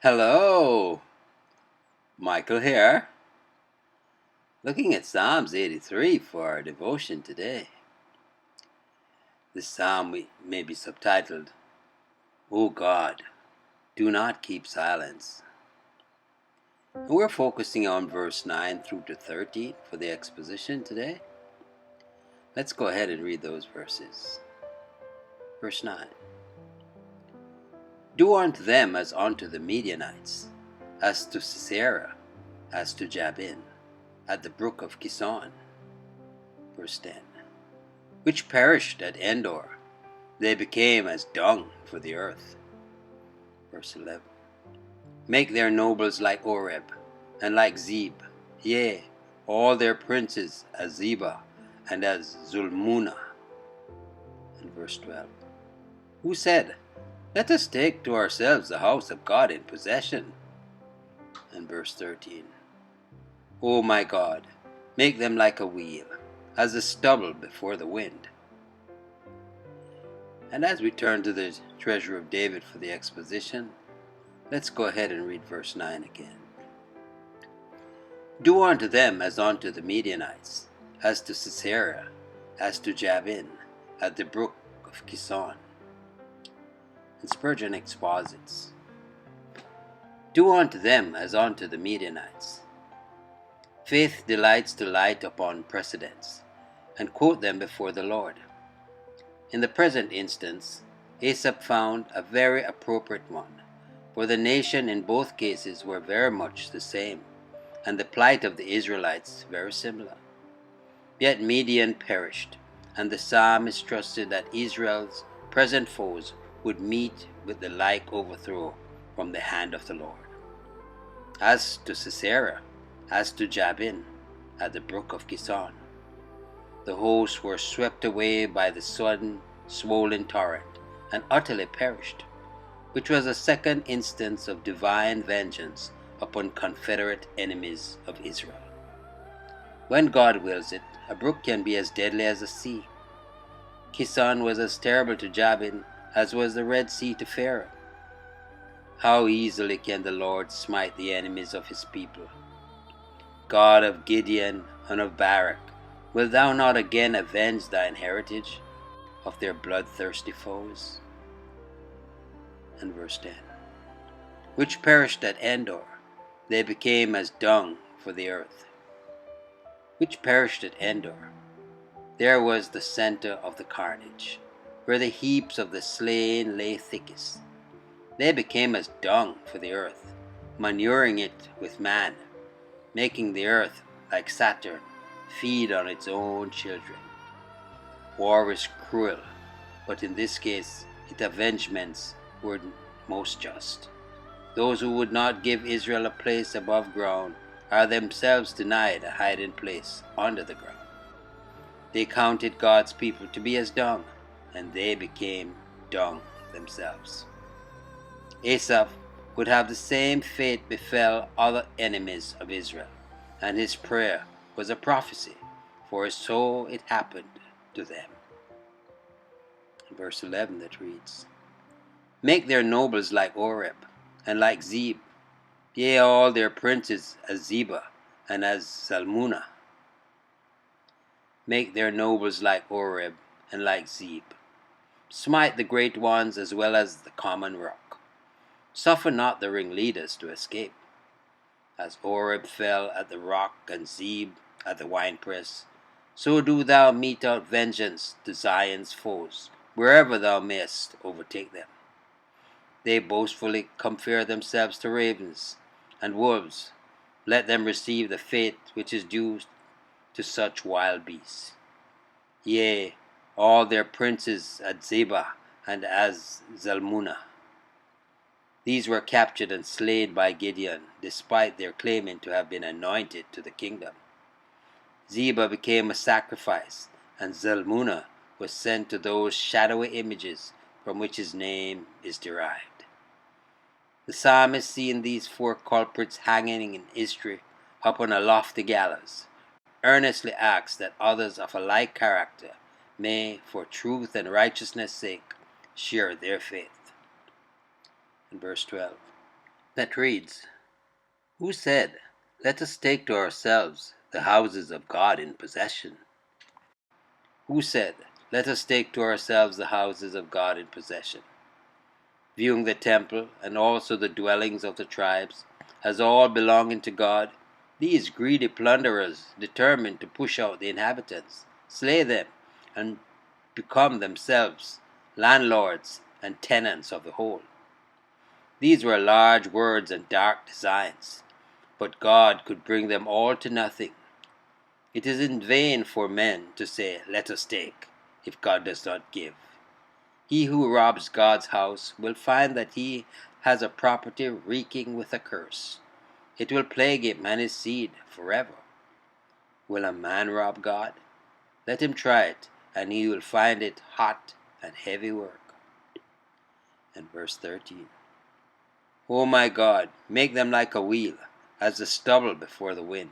Hello, Michael here, looking at Psalms 83 for our devotion today. This psalm may be subtitled, O God, do not keep silence. And we're focusing on verse 9 through to 13 for the exposition today. Let's go ahead and read those verses. Verse 9. Do unto them as unto the Midianites, as to Sisera, as to Jabin, at the brook of Kison. Verse 10. Which perished at Endor, they became as dung for the earth. Verse 11. Make their nobles like Oreb, and like Zeeb, yea, all their princes as Zebah, and as Zalmunna. And verse 12. Who said, Let us take to ourselves the house of God in possession? And verse 13. O my God, make them like a wheel, as the stubble before the wind. And as we turn to the treasure of David for the exposition, let's go ahead and read verse 9 again. Do unto them as unto the Midianites, as to Sisera, as to Jabin, at the brook of Kison. And Spurgeon exposits, Do unto them as unto the Midianites. Faith delights to light upon precedents, and quote them before the Lord. In the present instance, Asaph found a very appropriate one, for the nation in both cases were very much the same, and the plight of the Israelites very similar. Yet Midian perished, and the psalmist trusted that Israel's present foes would meet with the like overthrow from the hand of the Lord. As to Sisera, as to Jabin, at the brook of Kison, the hosts were swept away by the sudden, swollen torrent, and utterly perished, which was a second instance of divine vengeance upon confederate enemies of Israel. When God wills it, a brook can be as deadly as a sea. Kison was as terrible to Jabin as was the Red Sea to Pharaoh. How easily can the Lord smite the enemies of his people! God of Gideon and of Barak, wilt thou not again avenge thine heritage of their bloodthirsty foes? And verse 10. Which perished at Endor, they became as dung for the earth. Which perished at Endor. There was the center of the carnage, where the heaps of the slain lay thickest. They became as dung for the earth, manuring it with man, making the earth, like Saturn, feed on its own children. War is cruel, but in this case its avengements were most just. Those who would not give Israel a place above ground are themselves denied a hiding place under the ground. They counted God's people to be as dung, and they became dung themselves. Asaph would have the same fate befell other enemies of Israel, and his prayer was a prophecy, for so it happened to them. In verse 11 that reads, Make their nobles like Oreb, and like Zeeb, yea, all their princes as Zebah, and as Zalmunna. Make their nobles like Oreb, and like Zeeb. Smite the great ones as well as the common rock. Suffer not the ringleaders to escape. As Oreb fell at the rock and Zeeb at the winepress, so do thou mete out vengeance to Zion's foes, wherever thou mayest overtake them. They boastfully compare themselves to ravens and wolves. Let them receive the fate which is due to such wild beasts. Yea, all their princes at Zebah and as Zalmunna. These were captured and slain by Gideon, despite their claiming to have been anointed to the kingdom. Zebah became a sacrifice, and Zalmunna was sent to those shadowy images from which his name is derived. The psalmist, seeing these four culprits hanging in history upon a lofty gallows, earnestly asks that others of a like character may, for truth and righteousness' sake, share their faith. In verse 12, that reads, "Who said, 'Let us take to ourselves the houses of God in possession'? Who said, 'Let us take to ourselves the houses of God in possession'?" Viewing the temple and also the dwellings of the tribes as all belonging to God, these greedy plunderers determined to push out the inhabitants, slay them, and become themselves landlords and tenants of the whole. These were large words and dark designs, but God could bring them all to nothing. It is in vain for men to say, "Let us take," if God does not give. He who robs God's house will find that he has a property reeking with a curse. It will plague him and his seed forever. Will a man rob God? Let him try it, and he will find it hot and heavy work. And verse 13. O my God, make them like a wheel, as the stubble before the wind.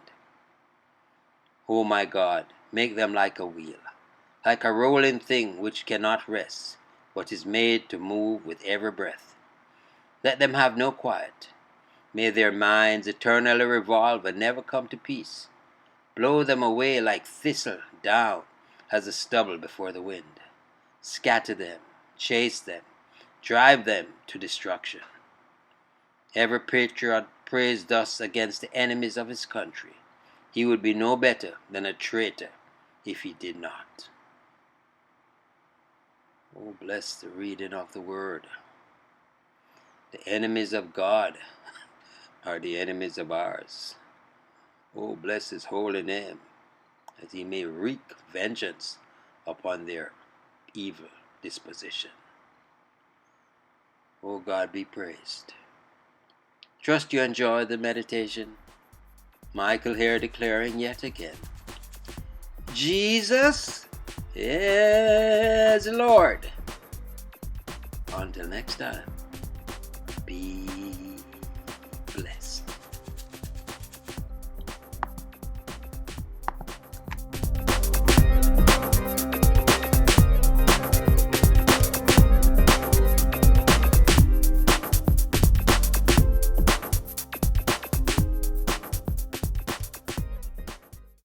O my God, make them like a wheel, like a rolling thing which cannot rest, but is made to move with every breath. Let them have no quiet. May their minds eternally revolve and never come to peace. Blow them away like thistle down, as the stubble before the wind. Scatter them, chase them, drive them to destruction. Every patriot prays thus against the enemies of his country. He would be no better than a traitor if he did not. Oh, bless the reading of the word. The enemies of God are the enemies of ours. Oh, bless his holy name, as he may wreak vengeance upon their evil disposition. Oh, God be praised. Trust you enjoy the meditation. Michael here declaring yet again, Jesus is Lord. Until next time, be